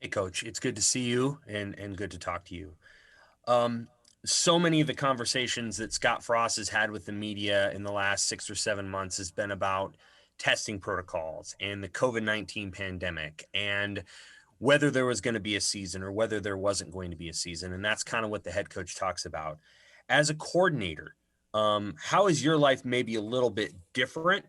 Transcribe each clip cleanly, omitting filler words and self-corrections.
Hey, Coach, it's good to see you and good to talk to you. Um, so many of the conversations that Scott Frost has had with the media in the last 6 or 7 months has been about testing protocols and the COVID-19 pandemic and whether there was going to be a season or whether there wasn't going to be a season. And that's kind of what the head coach talks about. As a coordinator, how is your life maybe a little bit different?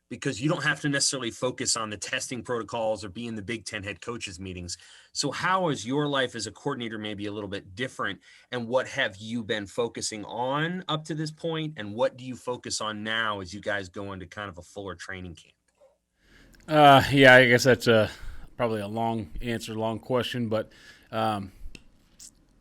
Because you don't have to necessarily focus on the testing protocols or be in the Big Ten head coaches meetings. So, how is your life as a coordinator maybe a little bit different? And what have you been focusing on up to this point? And what do you focus on now as you guys go into kind of a fuller training camp? Yeah, I guess that's probably a long answer, long question, but um,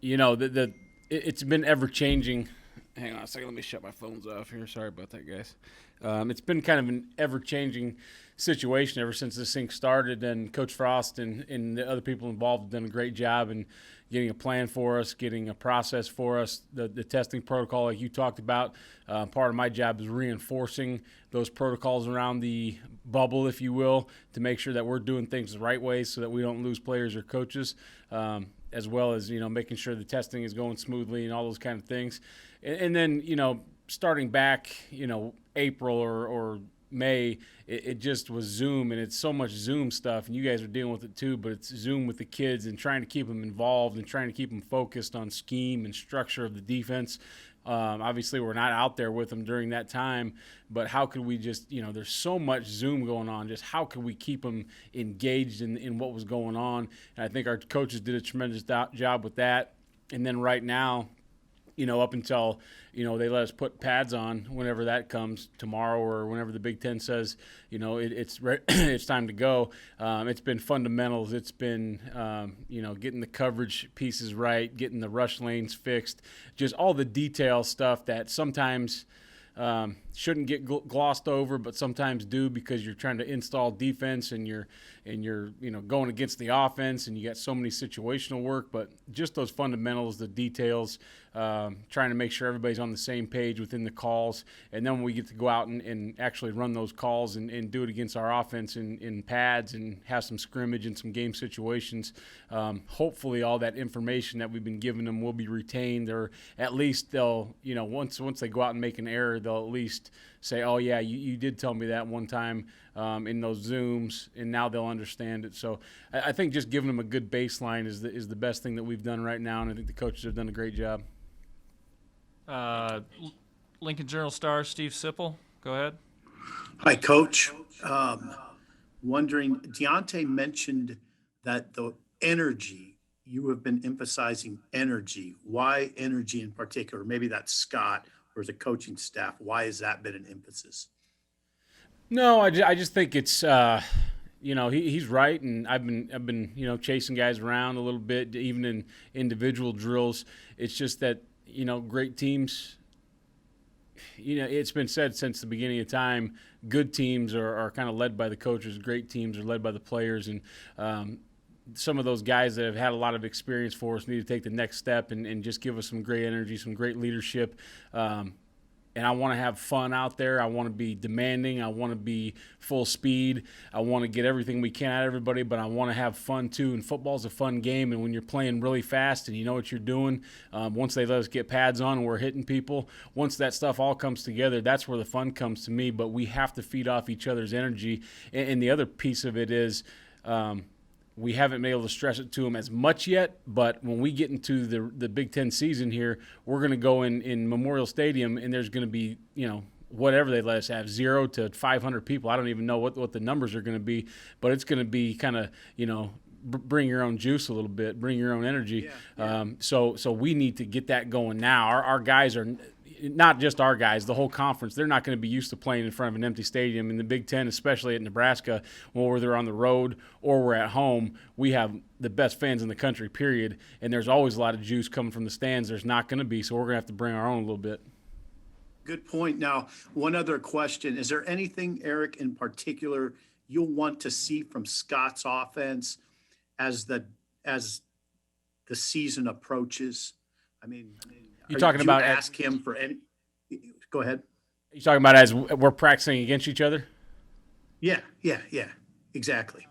it's been ever changing. Hang on a second, let me shut my phones off here. Sorry about that, guys. It's been kind of an ever changing situation ever since this thing started, and Coach Frost and the other people involved have done a great job in getting a plan for us, getting a process for us. The testing protocol, like you talked about, part of my job is reinforcing those protocols around the bubble, if you will, to make sure that we're doing things the right way so that we don't lose players or coaches. As well as making sure the testing is going smoothly and all those kind of things, and then starting back April or May, it just was Zoom, and it's so much Zoom stuff, and you guys are dealing with it too. But it's Zoom with the kids and trying to keep them involved and trying to keep them focused on scheme and structure of the defense. Obviously, we're not out there with them during that time, but how could we just, there's so much Zoom going on, just how could we keep them engaged in what was going on? And I think our coaches did a tremendous job with that. And then right now, up until, they let us put pads on whenever that comes tomorrow or whenever the Big Ten says, it's time to go. It's been fundamentals. It's been, getting the coverage pieces right, getting the rush lanes fixed, just all the detail stuff that sometimes shouldn't get glossed over, but sometimes do because you're trying to install defense and you're going against the offense and you got so many situational work. But just those fundamentals, the details, trying to make sure everybody's on the same page within the calls, and then when we get to go out and actually run those calls and do it against our offense in pads and have some scrimmage and some game situations. Hopefully, all that information that we've been giving them will be retained, or at least they'll once they go out and make an error, they'll at least say, oh yeah, you did tell me that one time in those Zooms, and now they'll understand it. So I think just giving them a good baseline is the best thing that we've done right now, and I think the coaches have done a great job. Uh, Lincoln Journal-Star Steve Sipple, go ahead. Hi, Coach. Um, Wondering, Deontay mentioned that the energy, you have been emphasizing energy. Why energy in particular? Maybe that's Scott or the coaching staff. Why has that been an emphasis? No, I just think it's he's right, and I've been chasing guys around a little bit, even in individual drills. It's just that great teams. It's been said since the beginning of time, good teams are kind of led by the coaches. Great teams are led by the players, and some of those guys that have had a lot of experience for us need to take the next step and just give us some great energy, some great leadership. And I want to have fun out there. I want to be demanding. I want to be full speed. I want to get everything we can out of everybody, but I want to have fun too. And football's a fun game. And when you're playing really fast and you know what you're doing, once they let us get pads on and we're hitting people, once that stuff all comes together, that's where the fun comes to me. But we have to feed off each other's energy. And the other piece of it is, we haven't been able to stress it to them as much yet, but when we get into the Big Ten season here, we're going to go in Memorial Stadium, and there's going to be, whatever they let us have, 0 to 500 people. I don't even know what the numbers are going to be, but it's going to be kind of, bring your own juice a little bit, bring your own energy. Yeah. So we need to get that going now. Our guys are – not just our guys, the whole conference, they're not going to be used to playing in front of an empty stadium. In the Big Ten, especially at Nebraska, whether they're on the road or we're at home, we have the best fans in the country, period. And there's always a lot of juice coming from the stands. There's not going to be, so we're going to have to bring our own a little bit. Good point. Now, one other question. Is there anything, Eric, in particular you'll want to see from Scott's offense as the season approaches? I mean, You're talking about ask him for any. Go ahead. You talking about as we're practicing against each other? Yeah, exactly.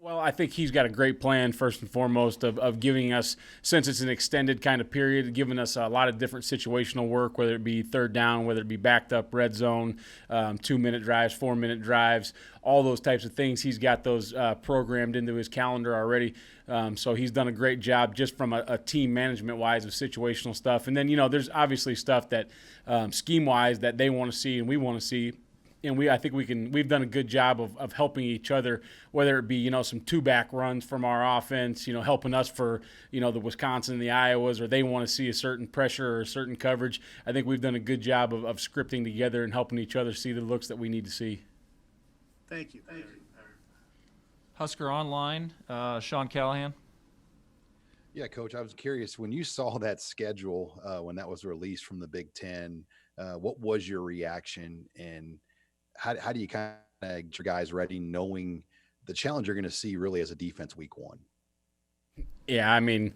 Well, I think he's got a great plan, first and foremost, of giving us, since it's an extended kind of period, giving us a lot of different situational work, whether it be third down, whether it be backed up red zone, 2-minute drives, 4-minute drives, all those types of things. He's got those programmed into his calendar already. So he's done a great job just from a team management wise of situational stuff. And then, there's obviously stuff that scheme wise that they want to see and we want to see. And I think we've done a good job of helping each other, whether it be, some 2-back runs from our offense, helping us for, the Wisconsin and the Iowas, or they want to see a certain pressure or a certain coverage. I think we've done a good job of scripting together and helping each other see the looks that we need to see. Thank you. Husker Online, Sean Callahan. Yeah, Coach, I was curious when you saw that schedule, when that was released from the Big Ten, what was your reaction, and how do you kind of get your guys ready knowing the challenge you're going to see really as a defense week 1? Yeah, I mean,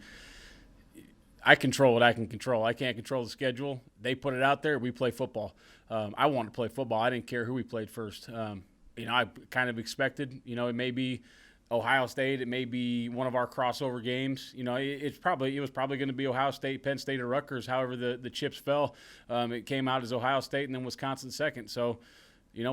I control what I can control. I can't control the schedule. They put it out there. We play football. I wanted to play football. I didn't care who we played first. I kind of expected, it may be Ohio State. It may be one of our crossover games. It was probably going to be Ohio State, Penn State, or Rutgers. However, the chips fell. It came out as Ohio State and then Wisconsin second. So,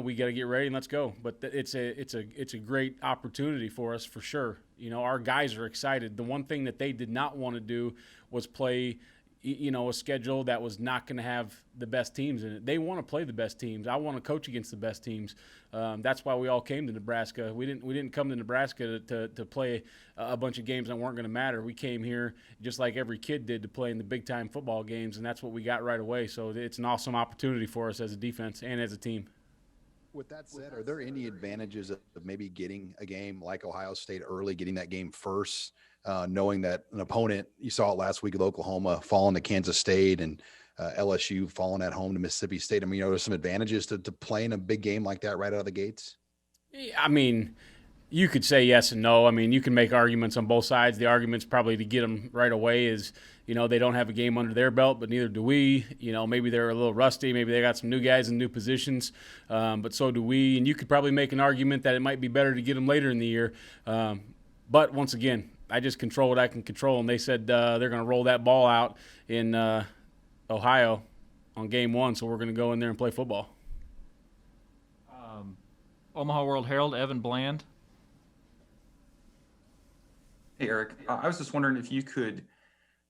we got to get ready and let's go. But it's a great opportunity for us for sure. Our guys are excited. The one thing that they did not want to do was play, a schedule that was not going to have the best teams in it. They want to play the best teams. I want to coach against the best teams. That's why we all came to Nebraska. We didn't come to Nebraska to play a bunch of games that weren't going to matter. We came here just like every kid did to play in the big time football games, and that's what we got right away. So it's an awesome opportunity for us as a defense and as a team. With that said, are there any advantages of maybe getting a game like Ohio State early, getting that game first, knowing that an opponent, you saw it last week with Oklahoma falling to Kansas State and LSU falling at home to Mississippi State? I mean, there's some advantages to playing a big game like that right out of the gates? I mean, you could say yes and no. I mean, you can make arguments on both sides. The arguments probably to get them right away is, they don't have a game under their belt, but neither do we. Maybe they're a little rusty. Maybe they got some new guys in new positions, but so do we. And you could probably make an argument that it might be better to get them later in the year. But once again, I just control what I can control. And they said they're going to roll that ball out in Ohio on game 1, so we're going to go in there and play football. Omaha World Herald, Evan Bland. Hey, Eric, I was just wondering if you could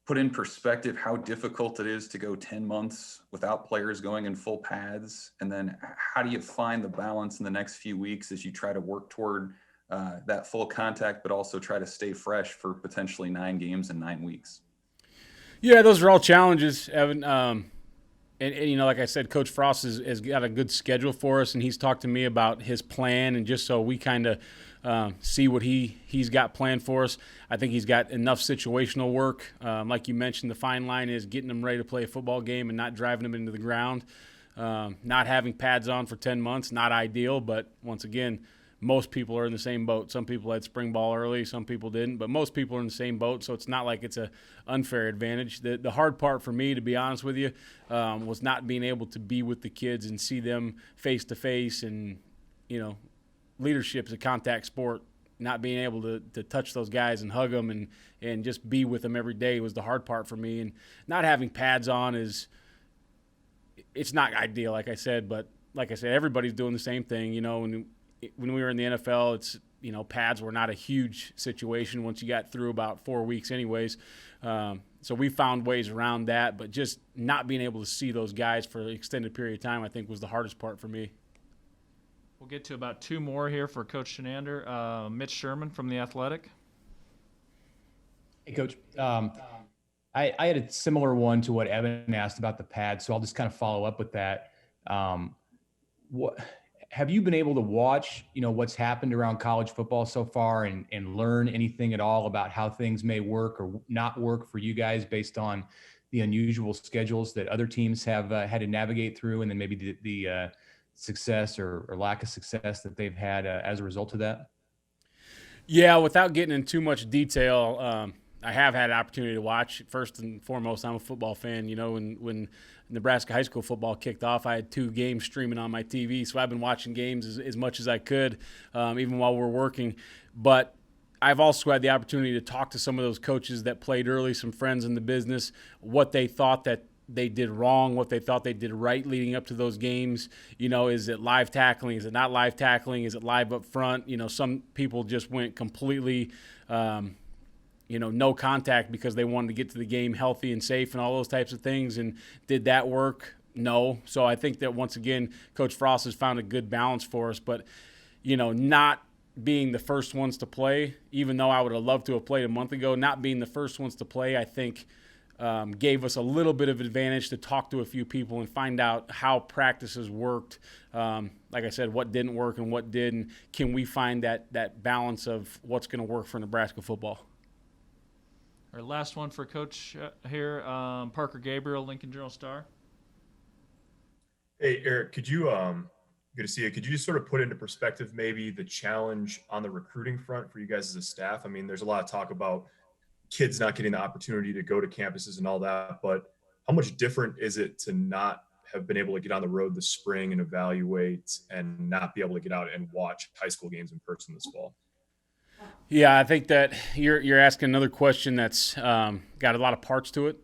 put in perspective how difficult it is to go 10 months without players going in full pads. And then how do you find the balance in the next few weeks as you try to work toward that full contact, but also try to stay fresh for potentially 9 games in 9 weeks? Yeah, those are all challenges, Evan. And like I said, Coach Frost has got a good schedule for us, and he's talked to me about his plan, and just so we kind of see what he's got planned for us. I think he's got enough situational work. Like you mentioned, the fine line is getting them ready to play a football game and not driving them into the ground. Not having pads on for 10 months, not ideal, but once again, most people are in the same boat. Some people had spring ball early, some people didn't, but most people are in the same boat, so it's not like it's an unfair advantage. The hard part for me, to be honest with you, was not being able to be with the kids and see them face-to-face, and, leadership is a contact sport. Not being able to touch those guys and hug them and just be with them every day was the hard part for me. And not having pads on it's not ideal, like I said, but like I said, everybody's doing the same thing. When we were in the NFL, it's, pads were not a huge situation once you got through about 4 weeks anyways. So we found ways around that, but just not being able to see those guys for an extended period of time, I think, was the hardest part for me. We'll get to about 2 more here for Coach Chinander. Mitch Sherman from The Athletic. Hey, Coach. I had a similar one to what Evan asked about the pad, so I'll just kind of follow up with that. What have you been able to watch, what's happened around college football so far and learn anything at all about how things may work or not work for you guys based on the unusual schedules that other teams have had to navigate through, and then maybe the success or lack of success that they've had as a result of that? Yeah, without getting into too much detail, I have had an opportunity to watch. First and foremost, I'm a football fan. When Nebraska high school football kicked off, I had 2 games streaming on my TV, so I've been watching games as much as I could, even while we're working. But I've also had the opportunity to talk to some of those coaches that played early, some friends in the business, what they thought that they did wrong, what they thought they did right leading up to those games. Is it live tackling? Is it not live tackling? Is it live up front? Some people just went completely, no contact because they wanted to get to the game healthy and safe and all those types of things. And did that work? No. So I think that once again, Coach Frost has found a good balance for us. But, not being the first ones to play, even though I would have loved to have played a month ago, not being the first ones to play, I think gave us a little bit of advantage to talk to a few people and find out how practices worked. Like I said, what didn't work and what did, and can we find that balance of what's going to work for Nebraska football? Our last one for Coach here, Parker Gabriel, Lincoln Journal-Star. Hey, Erik, could you, good to see you. Could you just sort of put into perspective maybe the challenge on the recruiting front for you guys as a staff? I mean, there's a lot of talk about kids not getting the opportunity to go to campuses and all that, but how much different is it to not have been able to get on the road this spring and evaluate and not be able to get out and watch high school games in person this fall? Yeah, I think that you're asking another question that's got a lot of parts to it.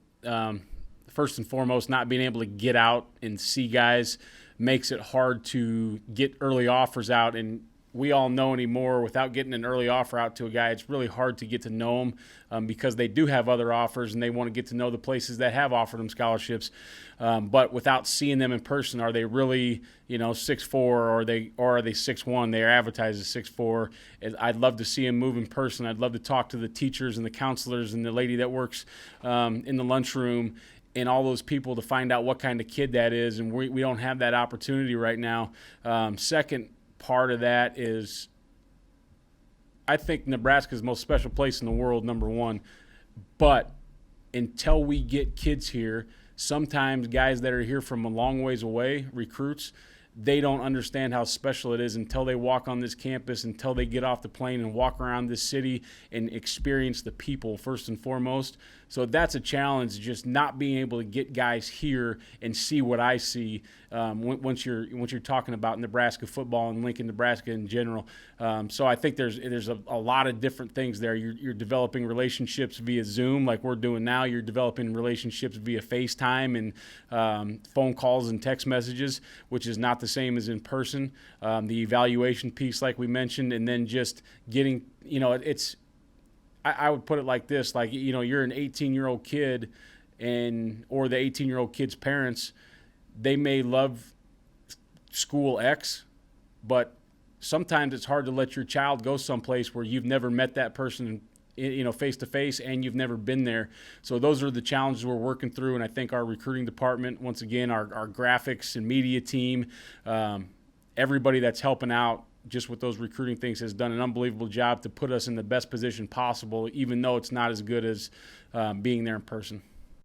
First and foremost, not being able to get out and see guys makes it hard to get early offers out. And we all know anymore, without getting an early offer out to a guy, it's really hard to get to know them because they do have other offers and they want to get to know the places that have offered them scholarships. But without seeing them in person, are they really, 6'4", or are they 6'1"? They are advertised as 6'4". I'd love to see them move in person. I'd love to talk to the teachers and the counselors and the lady that works in the lunchroom and all those people to find out what kind of kid that is. And we don't have that opportunity right now. Second part of that is I think Nebraska's the most special place in the world, number one. But until we get kids here, sometimes guys that are here from a long ways away, recruits, they don't understand how special it is until they walk on this campus, until they get off the plane and walk around this city and experience the people first and foremost. So that's a challenge, just not being able to get guys here and see what I see once you're talking about Nebraska football and Lincoln, Nebraska in general. So I think there's a lot of different things there. You're developing relationships via Zoom like we're doing now. You're developing relationships via FaceTime and phone calls and text messages, which is not the same as in person. The evaluation piece, like we mentioned, and then just getting, it's – I would put it like this, like, you're an 18-year-old kid or the 18-year-old kid's parents, they may love school X, but sometimes it's hard to let your child go someplace where you've never met that person, face to face, and you've never been there. So those are the challenges we're working through, and I think our recruiting department, once again, our graphics and media team, everybody that's helping out just with those recruiting things has done an unbelievable job to put us in the best position possible, even though it's not as good as being there in person.